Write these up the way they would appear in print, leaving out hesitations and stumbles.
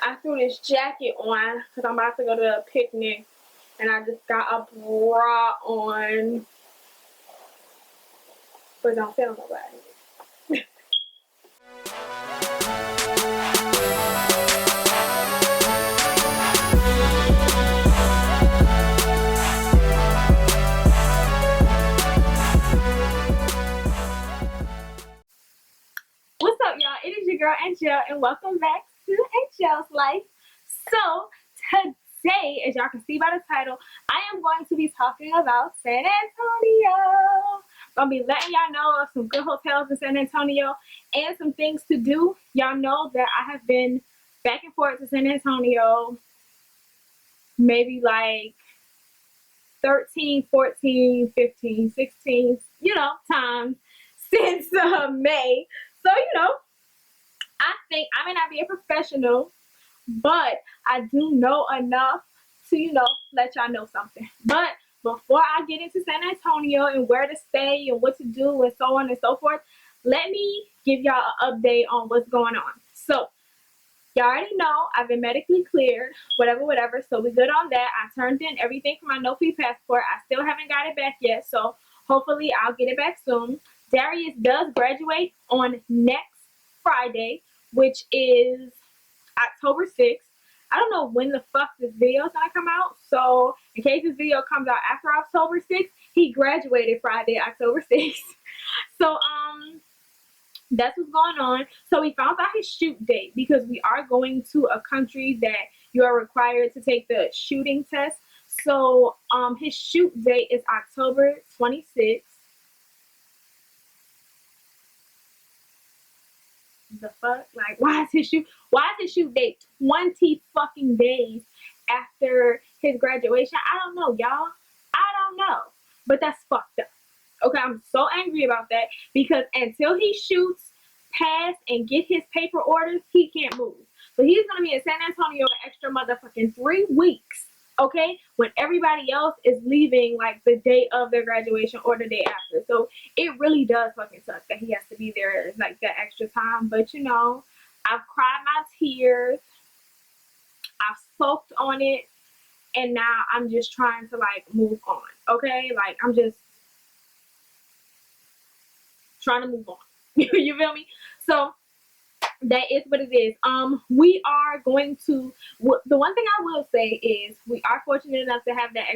I threw this jacket on because I'm about to go to a picnic, and I just got a bra on, but don't feel nobody. What's up, y'all? It is your girl Angelle, and welcome back to Angelle's Life. So today, as y'all can see by the title, I am going to be talking about San Antonio. I'm gonna be letting y'all know of some good hotels in San Antonio and some things to do. Y'all know that I have been back and forth to San Antonio maybe like 13, 14, 15, 16, times since May. So, I think I may not be a professional, but I do know enough to, let y'all know something. But before I get into San Antonio and where to stay and what to do and so on and so forth, let me give y'all an update on what's going on. So, y'all already know I've been medically cleared, whatever. So we good on that. I turned in everything for my no-fee passport. I still haven't got it back yet, so hopefully I'll get it back soon. Darius does graduate on next Friday, which is October 6th. I don't know when the fuck this video is gonna come out, so in case this video comes out after October 6th, he graduated Friday, October 6th. So that's what's going on. So we found out his shoot date because we are going to a country that you are required to take the shooting test. So his shoot date is October 26th. The fuck? Like, why is his shoot date 20 fucking days after his graduation? I don't know, y'all. I don't know. But that's fucked up. Okay, I'm so angry about that because until he shoots, pass, and get his paper orders, he can't move. So he's gonna be in San Antonio an extra motherfucking 3 weeks, okay? When everybody else is leaving like the day of their graduation or the day after. So it really does fucking suck that he has to be there like that extra time. But I've cried my tears, I've soaked on it, and now I'm just trying to like move on, okay? Like I'm just trying to move on. You feel me? So that is what it is. We are going to, the one thing I will say is we are fortunate enough to have that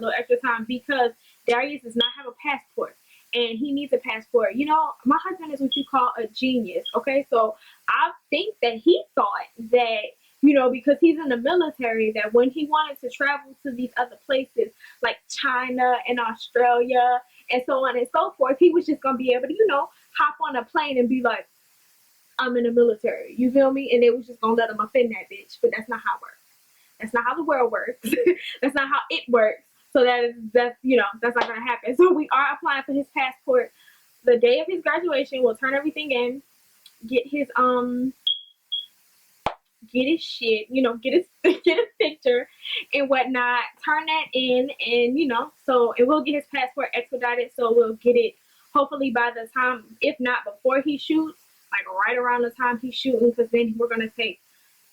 little extra time, because Darius does not have a passport and he needs a passport. My husband is what you call a genius, okay? So I think that he thought that, because he's in the military, that when he wanted to travel to these other places like China and Australia and so on and so forth, he was just going to be able to, hop on a plane and be like, I'm in the military. You feel me? And it was just going to let him up in that bitch. But that's not how it works. That's not how the world works. That's not how it works. So that's not going to happen. So we are applying for his passport the day of his graduation. We'll turn everything in, get his shit, get his picture and whatnot, turn that in, and and we'll get his passport expedited, so we'll get it hopefully by the time, if not before he shoots, like right around the time he's shooting, because then we're going to take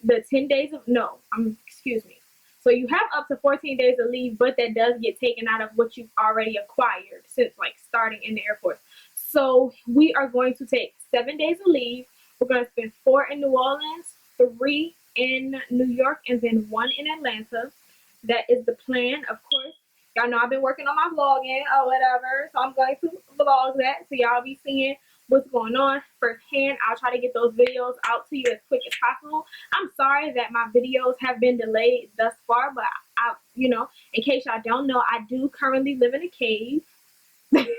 the 10 days of, excuse me. So you have up to 14 days of leave, but that does get taken out of what you've already acquired since like starting in the Air Force. So we are going to take 7 days of leave. We're going to spend 4 in New Orleans, 3 in New York, and then 1 in Atlanta. That is the plan, of course. Y'all know I've been working on my vlogging or whatever, so I'm going to vlog that, so y'all be seeing what's going on firsthand. I'll try to get those videos out to you as quick as possible. I'm sorry that my videos have been delayed thus far, but in case y'all don't know, I do currently live in a cave. Like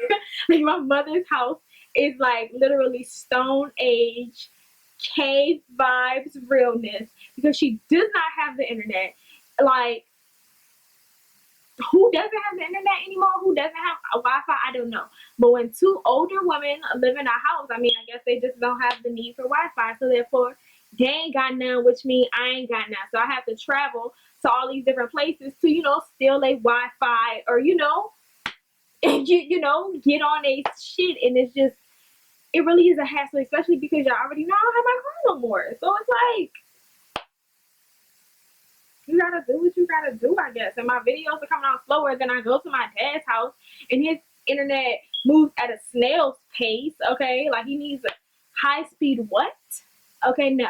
my mother's house is like literally Stone Age cave vibes realness, because she does not have the internet. Like, who doesn't have the internet anymore? Who doesn't have a Wi-Fi? I don't know. But when 2 older women live in a house, I mean, I guess they just don't have the need for Wi-Fi. So therefore, they ain't got none, which means I ain't got none. So I have to travel to all these different places to, steal a Wi-Fi or, and get on a shit. And it's just, it really is a hassle, especially because y'all already know I don't have my car no more. So it's like, you gotta do what you gotta do, I guess. And my videos are coming out slower than I go to my dad's house, and his internet moves at a snail's pace. Okay, like he needs a high speed what? Okay, no.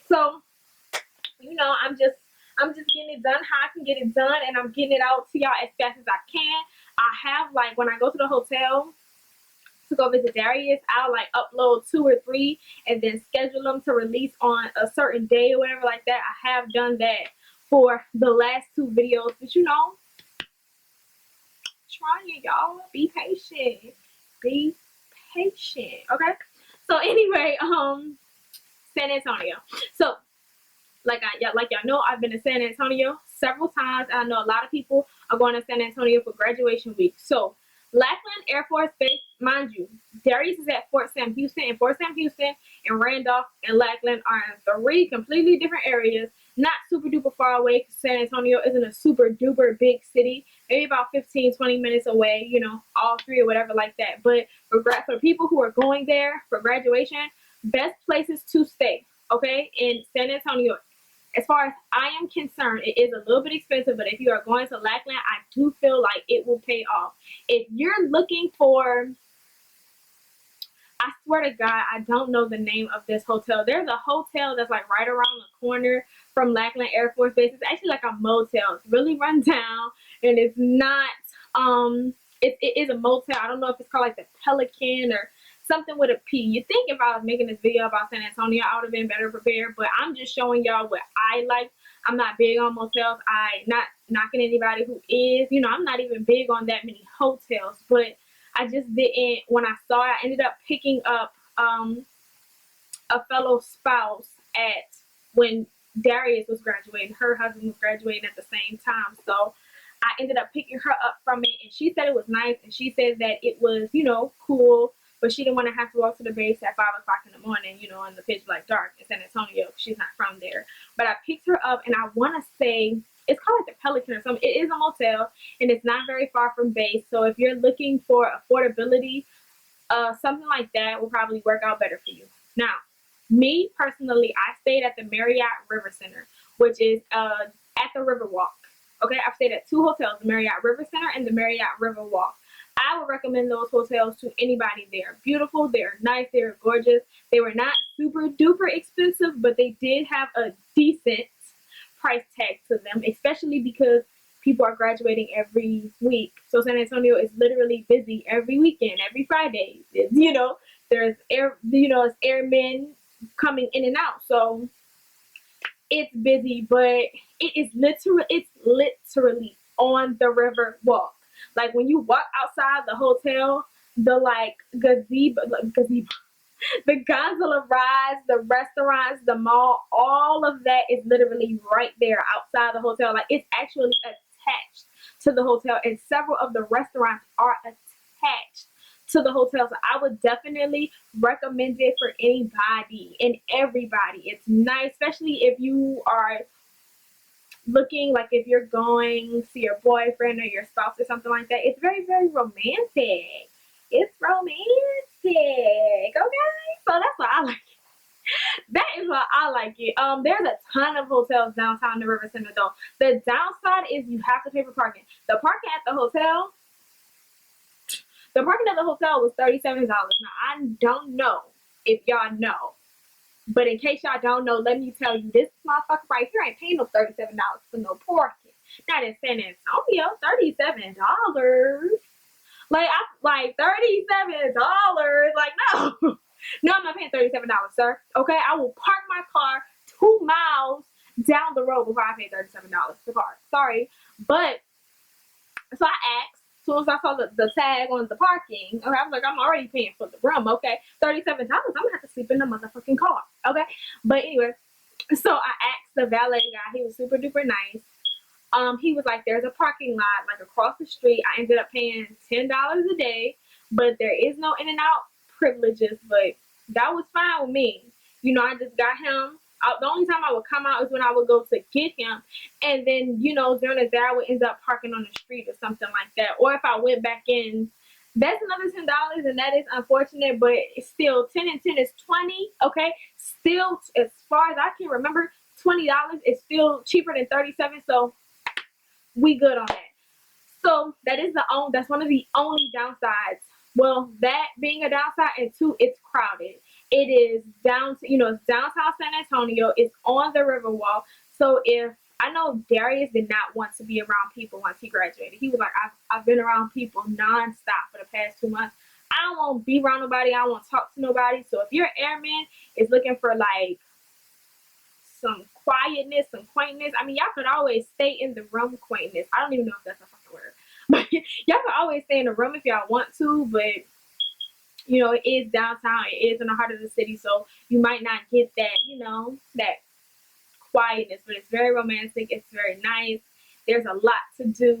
So I'm just getting it done how I can get it done, and I'm getting it out to y'all as fast as I can. I have, like, when I go to the hotel to go visit Darius, I'll like upload 2 or 3 and then schedule them to release on a certain day or whatever like that. I have done that for the last 2 videos, but trying, y'all. Be patient. Be patient. Okay. So anyway, San Antonio. So like y'all know, I've been to San Antonio several times. I know a lot of people are going to San Antonio for graduation week. So Lackland Air Force Base, mind you, Darius is at Fort Sam Houston, and Fort Sam Houston and Randolph and Lackland are in 3 completely different areas, not super duper far away, because San Antonio isn't a super duper big city, maybe about 15-20 minutes away, all 3 or whatever like that. But for people who are going there for graduation, best places to stay, okay, in San Antonio. As far as I am concerned, it is a little bit expensive, but if you are going to Lackland, I do feel like it will pay off. If you're looking for, I swear to God, I don't know the name of this hotel. There's a hotel that's like right around the corner from Lackland Air Force Base. It's actually like a motel. It's really run down, and it's not, it is a motel. I don't know if it's called like the Pelican or something with a P. You think if I was making this video about San Antonio, I would have been better prepared, but I'm just showing y'all what I like. I'm not big on motels. I not knocking anybody who is. I'm not even big on that many hotels, but I just didn't, when I saw it, I ended up picking up a fellow spouse when Darius was graduating. Her husband was graduating at the same time, so I ended up picking her up from it, and she said it was nice, and she said that it was, cool, but she didn't want to have to walk to the base at 5 o'clock in the morning, in the pitch black dark in San Antonio. She's not from there. But I picked her up, and I want to say, it's called like the Pelican or something. It is a motel, and it's not very far from base. So if you're looking for affordability, something like that will probably work out better for you. Now, me personally, I stayed at the Marriott River Center, which is at the Riverwalk. Okay, I've stayed at 2 hotels, the Marriott River Center and the Marriott Riverwalk. I would recommend those hotels to anybody. They're beautiful, they're nice, they're gorgeous. They were not super duper expensive, but they did have a decent price tag to them, especially because people are graduating every week. So San Antonio is literally busy every weekend, every Friday. There's it's airmen coming in and out. So it's busy, but it's literally on the river walk. Like when you walk outside the hotel, the like gazebo, the gondola rides, the restaurants, the mall, all of that is literally right there outside the hotel. Like it's actually attached to the hotel, and several of the restaurants are attached to the hotel. So I would definitely recommend it for anybody and everybody. It's nice, especially if you are looking, like if you're going to see your boyfriend or your spouse or something like that. It's very, very romantic. It's romantic. Okay, so that's why I like it. That is why I like it. There's a ton of hotels downtown the River Center though. The downside is you have to pay for parking. The parking at the hotel was $37. Now I don't know if y'all know, but in case y'all don't know, let me tell you, this motherfucker right here ain't paying no $37 for no parking. Not in San Antonio, $37. Like $37. Like no. No, I'm not paying $37, sir. Okay, I will park my car 2 miles down the road before I pay $37 to park. Sorry, but so I asked. As soon as I saw the tag on the parking, okay, I was like, I'm already paying for the room. Okay, $37. I'm gonna have to sleep in the motherfucking car. Okay, but anyway, so I asked the valet guy. He was super duper nice. He was like, there's a parking lot like across the street. I ended up paying $10 a day, but there is no in and out privileges, but that was fine with me. I just got him. The only time I would come out is when I would go to get him, and then during the day I would end up parking on the street or something like that. Or if I went back in That's another $10, and that is unfortunate, but it's still 10 and 10 is 20. Okay, still as far as I can remember, $20 is still cheaper than 37. So we good on that. So that is that's one of the only downsides. Well, that being a downside, and two, it's crowded. It is it's downtown San Antonio. It's on the Riverwalk. So if I know Darius did not want to be around people once he graduated. He was like, I've been around people nonstop for the past 2 months. I don't want to be around nobody. I don't want to talk to nobody. So if your airman is looking for like some quietness, some quaintness. I mean, y'all could always stay in the room quaintness. I don't even know if that's a fucking word. But y'all could always stay in the room if y'all want to, but it is downtown. It is in the heart of the city, so you might not get that, that quietness, but it's very romantic. It's very nice. There's a lot to do,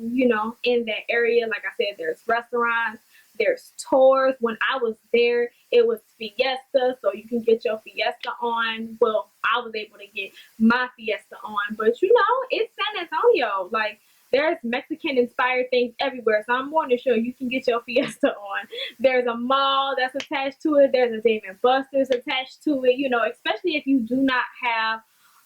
in that area. Like I said, there's restaurants, there's tours. When I was there, it was Fiesta, so you can get your Fiesta on. Well, I was able to get my Fiesta on, but it's San Antonio. Like, there's Mexican inspired things everywhere, so I'm more than sure you can get your Fiesta on. There's a mall that's attached to it. There's a Dave and Buster's attached to it. Especially if you do not have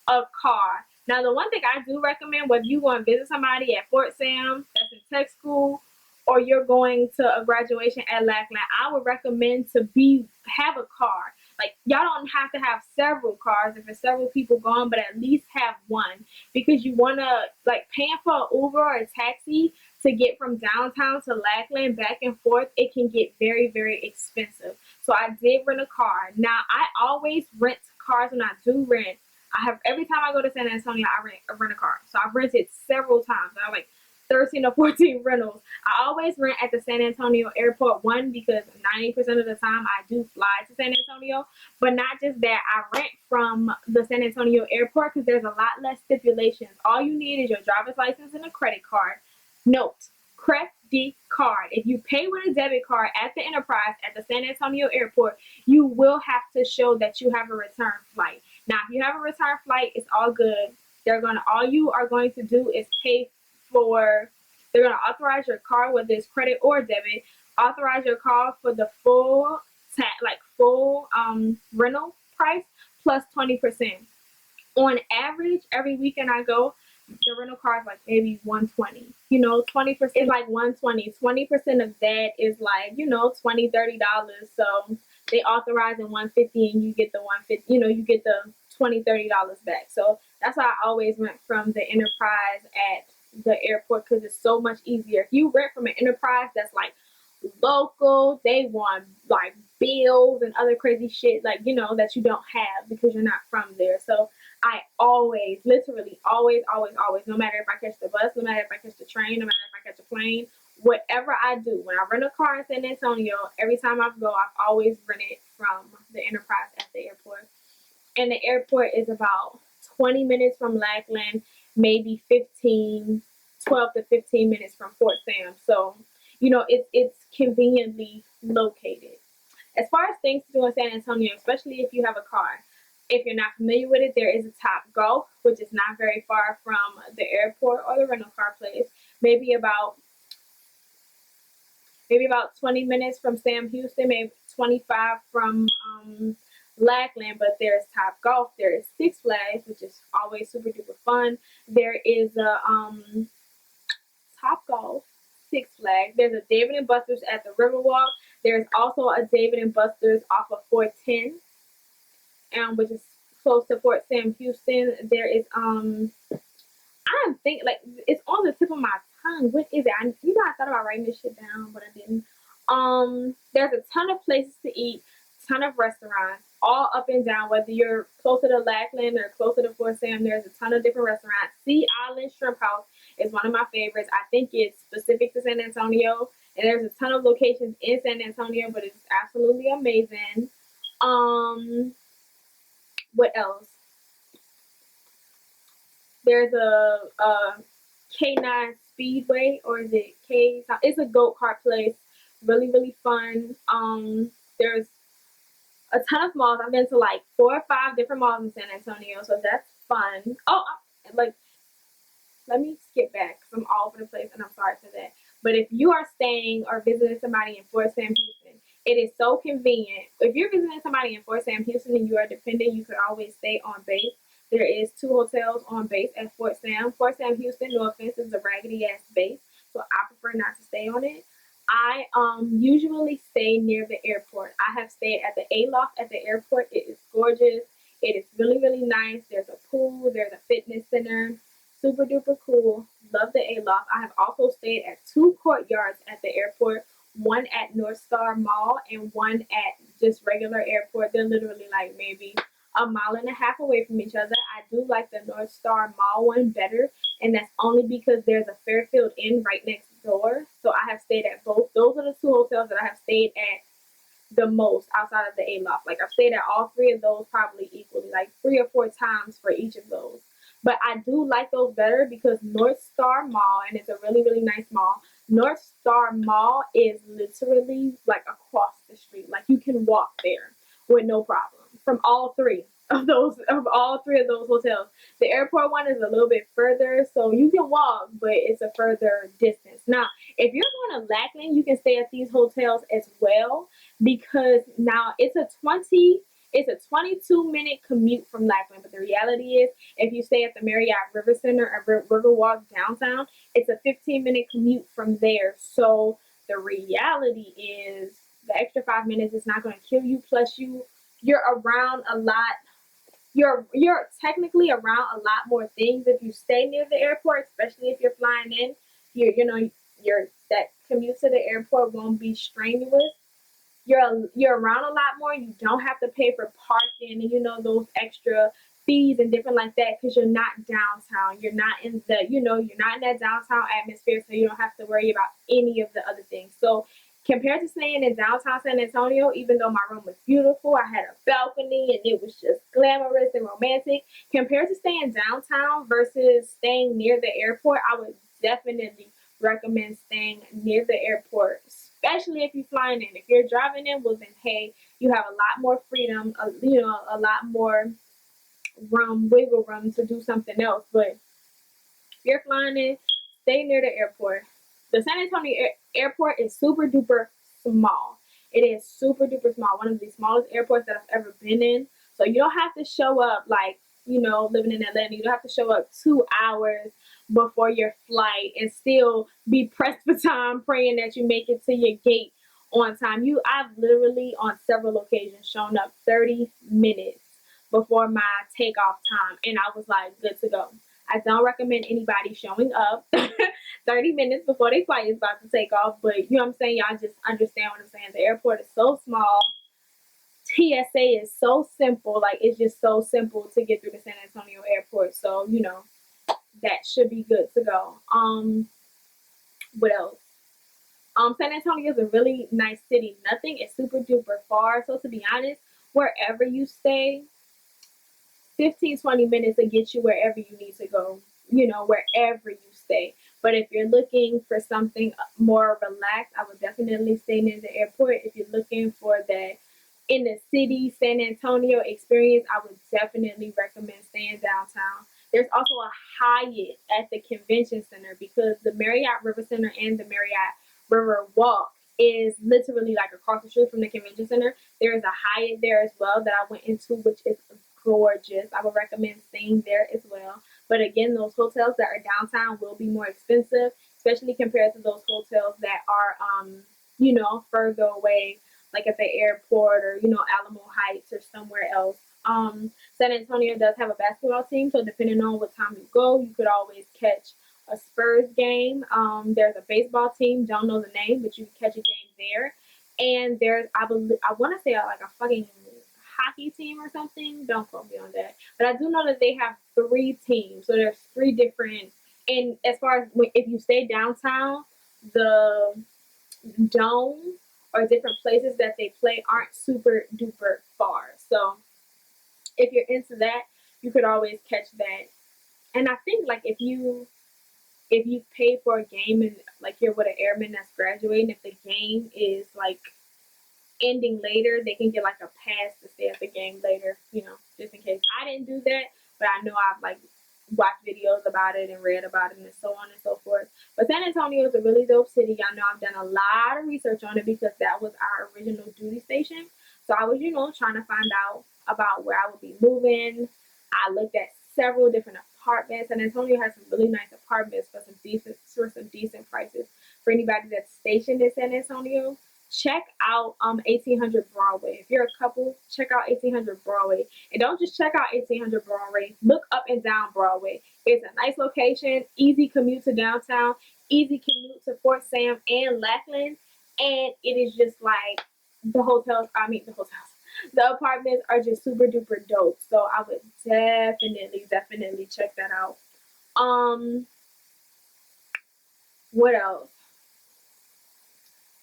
a car. Now, the one thing I do recommend, whether you want to visit somebody at Fort Sam that's in tech school, or you're going to a graduation at Lackland, I would recommend to have a car. Like, y'all don't have to have several cars if there's several people going, but at least have one, because you want to, like, paying for an Uber or a taxi to get from downtown to Lackland back and forth, it can get very, very expensive. So I did rent a car. Now, I always rent cars when I do rent. Every time I go to San Antonio, I rent a car. So I've rented several times. I have like 13 or 14 rentals. I always rent at the San Antonio airport, one, because 90% of the time I do fly to San Antonio, but not just that, I rent from the San Antonio airport because there's a lot less stipulations. All you need is your driver's license and a credit card. Note, credit card. If you pay with a debit card at the Enterprise at the San Antonio airport, you will have to show that you have a return flight. Now, if you have a return flight, it's all good. All you are going to do is they're going to authorize your car, whether it's credit or debit, authorize your car for the full rental price plus 20%. On average, every weekend I go, the rental car is like maybe 120. 20% is like 120. 20% of that is like, $20, $30. So they authorize in 150 and you get the 150, you get the $20, $30 back. So that's why I always rent from the Enterprise at the airport, because it's so much easier. If you rent from an Enterprise that's like local, they want like bills and other crazy shit, like, that you don't have because you're not from there. So I always, literally always, no matter if I catch the bus, no matter if I catch the train, no matter if I catch a plane, whatever I do, when I rent a car in San Antonio, every time I go, I've always rented from the Enterprise at the airport. And the airport is about 20 minutes from Lackland, maybe 12 to 15 minutes from Fort Sam. So, it's conveniently located. As far as things to do in San Antonio, especially if you have a car, if you're not familiar with it, there is a Top Golf, which is not very far from the airport or the rental car place. Maybe about 20 minutes from Sam Houston, maybe 25 from Lackland. But there's Top Golf, there is Six Flags, which is always super duper fun. There is a Top Golf, Six Flags. There's a Dave and Buster's at the Riverwalk. There's also a Dave and Buster's off of 410, which is close to Fort Sam Houston. There is I'm thinking, like, it's on the tip of my tongue. What is it? I thought about writing this shit down, but I didn't. There's a ton of places to eat, ton of restaurants, all up and down. Whether you're closer to Lackland or closer to Fort Sam, there's a ton of different restaurants. Sea Island Shrimp House is one of my favorites. I think it's specific to San Antonio, and there's a ton of locations in San Antonio, but it's absolutely amazing. What else? There's a K9 Speedway, or is it K? It's a go-kart place. Really, really fun. There's a ton of malls. I've been to like 4 or 5 different malls in San Antonio, so that's fun. Oh, let me skip back because I'm all over the place, and I'm sorry for that. But if you are staying or visiting somebody in Fort Sam Houston, it is so convenient. If you're visiting somebody in Fort Sam Houston and you are dependent, you could always stay on base. There is 2 hotels on base at Fort Sam. Fort Sam Houston, no offense, is a raggedy ass base, so I prefer not to stay on it. I usually stay near the airport. I have stayed at the A Loft at the airport. It is gorgeous. It is really, really nice. There's a pool, there's a fitness center. Super duper cool. Love the A Loft. I have also stayed at 2 courtyards at the airport, one at North Star Mall and one at just regular airport. They're literally like maybe a mile and a half away from each other. I do like the North Star Mall one better, and that's only because there's a Fairfield Inn right next door. So I have stayed at both. Those are the 2 hotels that I have stayed at the most outside of the A Loft. Like I've stayed at all 3 of those probably equally, like 3 or 4 times for each of those. But I do like those better because North Star Mall, and it's a really, really nice mall. North Star Mall is literally like across the street. Like you can walk there with no problem from all 3 of those hotels. The airport one is a little bit further, so you can walk, but it's a further distance. Now, if you're going to Lackland, you can stay at these hotels as well because now it's a 22-minute commute from Lackland, but the reality is if you stay at the Marriott River Center or Riverwalk downtown, it's a 15-minute commute from there. So the reality is the extra 5 minutes is not going to kill you. Plus, you're around a lot. You're technically around a lot more things if you stay near the airport, especially if you're flying in. Your that commute to the airport won't be strenuous. You're around a lot more. You don't have to pay for parking and those extra fees and different like that because you're not downtown. You're not in the you're not in that downtown atmosphere, so you don't have to worry about any of the other things. So compared to staying in downtown San Antonio, even though my room was beautiful, I had a balcony and it was just glamorous and romantic. Compared to staying downtown versus staying near the airport, I would definitely recommend staying near the airport, especially if you're flying in. If you're driving in, well then hey, you have a lot more freedom, a lot more wiggle room to do something else. But if you're flying in, stay near the airport. The San Antonio airport is super duper small. It is super duper small. One of the smallest airports that I've ever been in. So you don't have to show up like, living in Atlanta. You don't have to show up 2 hours before your flight and still be pressed for time praying that you make it to your gate on time. I've literally on several occasions shown up 30 minutes before my takeoff time and I was like good to go. I don't recommend anybody showing up 30 minutes before their flight is about to take off, but you know what I'm saying? Y'all just understand what I'm saying. The airport is so small. TSA is so simple. Like, it's just so simple to get through the San Antonio airport. So, that should be good to go. What else? San Antonio is a really nice city. Nothing is super duper far. So, to be honest, wherever you stay, 15-20 minutes to get you wherever you need to go, wherever you stay. But if you're looking for something more relaxed, I would definitely stay near the airport. If you're looking for that in the city San Antonio experience, I would definitely recommend staying downtown. There's also a Hyatt at the convention center because the Marriott River Center and the Marriott River Walk is literally like across the street from the convention center. There is a Hyatt there as well that I went into, which is gorgeous. I would recommend staying there as well. But again, those hotels that are downtown will be more expensive, especially compared to those hotels that are, further away, like at the airport or, Alamo Heights or somewhere else. San Antonio does have a basketball team, so depending on what time you go, you could always catch a Spurs game. There's a baseball team, don't know the name, but you can catch a game there. And there's, I want to say like a fucking hockey team or something. Don't quote me on that. But I do know that they have 3 teams. So there's 3 different. And as far as if you stay downtown, the dome or different places that they play aren't super duper far. So if you're into that, you could always catch that. And I think like if you pay for a game and like you're with an airman that's graduating, if the game is like ending later, they can get like a pass to stay at the game later, just in case. I didn't do that, but I know I've like watched videos about it and read about it and so on and so forth. But San Antonio is a really dope city. Y'all know I've done a lot of research on it because that was our original duty station. So I was, trying to find out about where I would be moving. I looked at several different apartments. San Antonio has some really nice apartments for some decent prices. For anybody that's stationed in San Antonio, check out 1800 Broadway. If you're a couple, check out 1800 Broadway. And don't just check out 1800 Broadway. Look up and down Broadway. It's a nice location, easy commute to downtown, easy commute to Fort Sam and Lackland. And it is just like the apartments are just super duper dope. So I would definitely check that out. What else?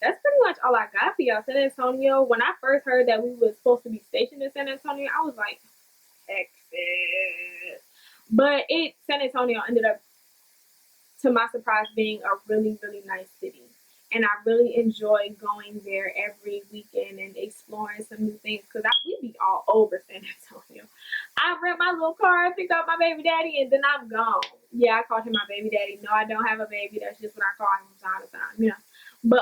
That's pretty much all I got for y'all. San Antonio. When I first heard that we were supposed to be stationed in San Antonio, I was like, Texas. But San Antonio ended up, to my surprise, being a really, really nice city. And I really enjoy going there every weekend and exploring some new things because we be all over San Antonio. I rent my little car, pick up my baby daddy, and then I'm gone. Yeah, I called him my baby daddy. No, I don't have a baby. That's just what I call him from time to time, But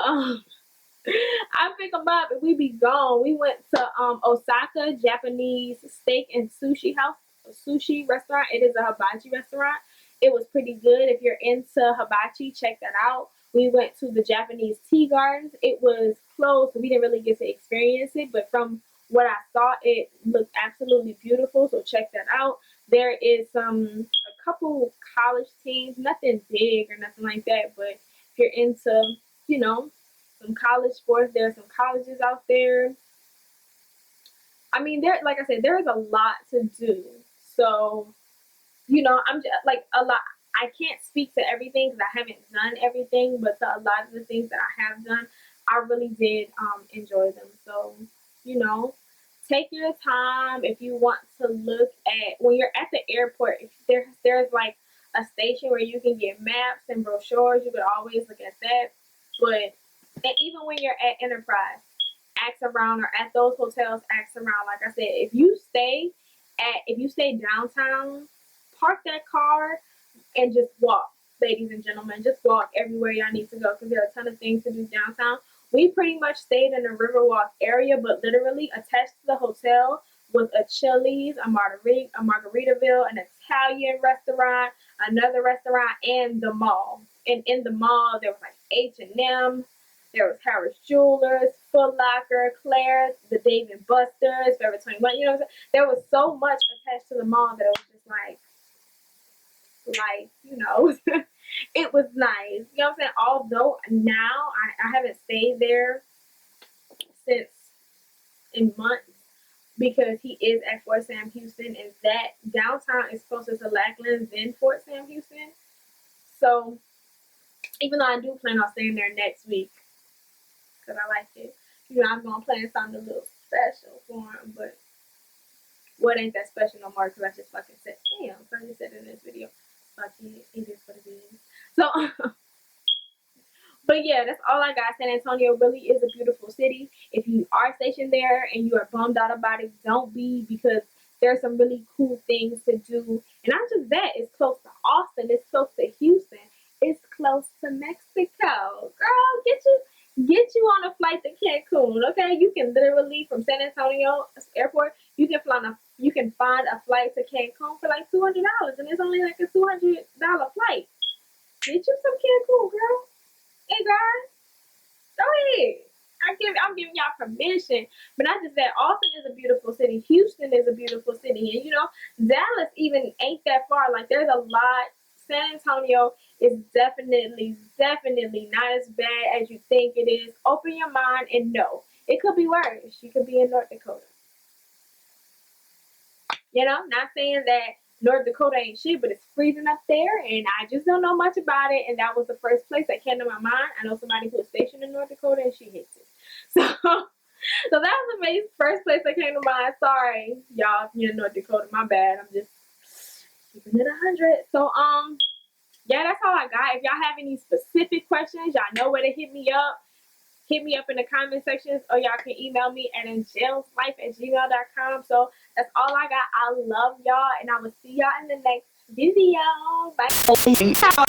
I pick him up and we be gone. We went to Osaka Japanese steak and sushi house, a sushi restaurant. It is a hibachi restaurant. It was pretty good. If you're into hibachi, check that out. We went to the Japanese tea gardens. It was closed, so we didn't really get to experience it. But from what I saw, it looked absolutely beautiful. So check that out. There is a couple college teams, nothing big or nothing like that. But if you're into, some college sports, there are some colleges out there. I mean, like I said, there's a lot to do. So, I'm just like a lot. I can't speak to everything because I haven't done everything, but to a lot of the things that I have done, I really did enjoy them. So, take your time if you want to look at when you're at the airport. If there's like a station where you can get maps and brochures, you could always look at that. But and even when you're at Enterprise, ask around, or at those hotels, ask around. Like I said, if you stay downtown, park that car and just walk, ladies and gentlemen. Just walk everywhere y'all need to go because there are a ton of things to do downtown. We pretty much stayed in the Riverwalk area, but literally attached to the hotel was a Chili's, a Margaritaville, an Italian restaurant, another restaurant, and the mall. And in the mall, there was like H&M, there was Harris Jewelers, Foot Locker, Claire's, the Dave & Buster's, Forever 21. You know what I'm saying? There was so much attached to the mall that it was just like, it was nice. You know what I'm saying? Although now I haven't stayed there since in months because he is at Fort Sam Houston, and that downtown is closer to Lackland than Fort Sam Houston. So even though I do plan on staying there next week because I like it, I'm gonna plan something a little special for him. But what ain't that special no more because I just fucking said, damn, I just said it in this video. Fuck it, it is what it is. So, but yeah, that's all I got. San Antonio really is a beautiful city. If you are stationed there and you are bummed out about it, don't be, because there are some really cool things to do. And not just that, it's close to Austin, it's close to Houston, it's close to Mexico. Girl, get you on a flight to Cancun, okay? You can literally, from San Antonio airport, you can find a flight to Cancun for like $200, and it's only like a $200 flight. Get you some Cancun, girl. Hey, guys, go ahead. I'm giving y'all permission. But not just that, Austin is a beautiful city. Houston is a beautiful city. And, Dallas even ain't that far. Like, there's a lot. San Antonio is definitely not as bad as you think it is. Open your mind and know. It could be worse. You could be in North Dakota. Not saying that North Dakota ain't shit, but it's freezing up there, and I just don't know much about it, and that was the first place that came to my mind. I know somebody who was stationed in North Dakota, and she hates it. So that was the first place that came to mind. Sorry, y'all, if you're in North Dakota, my bad. I'm just keeping it 100. So, yeah, that's all I got. If y'all have any specific questions, y'all know where to hit me up. Hit me up in the comment sections, or y'all can email me at angelleslife@gmail.com. So that's all I got. I love y'all, and I will see y'all in the next video. Bye.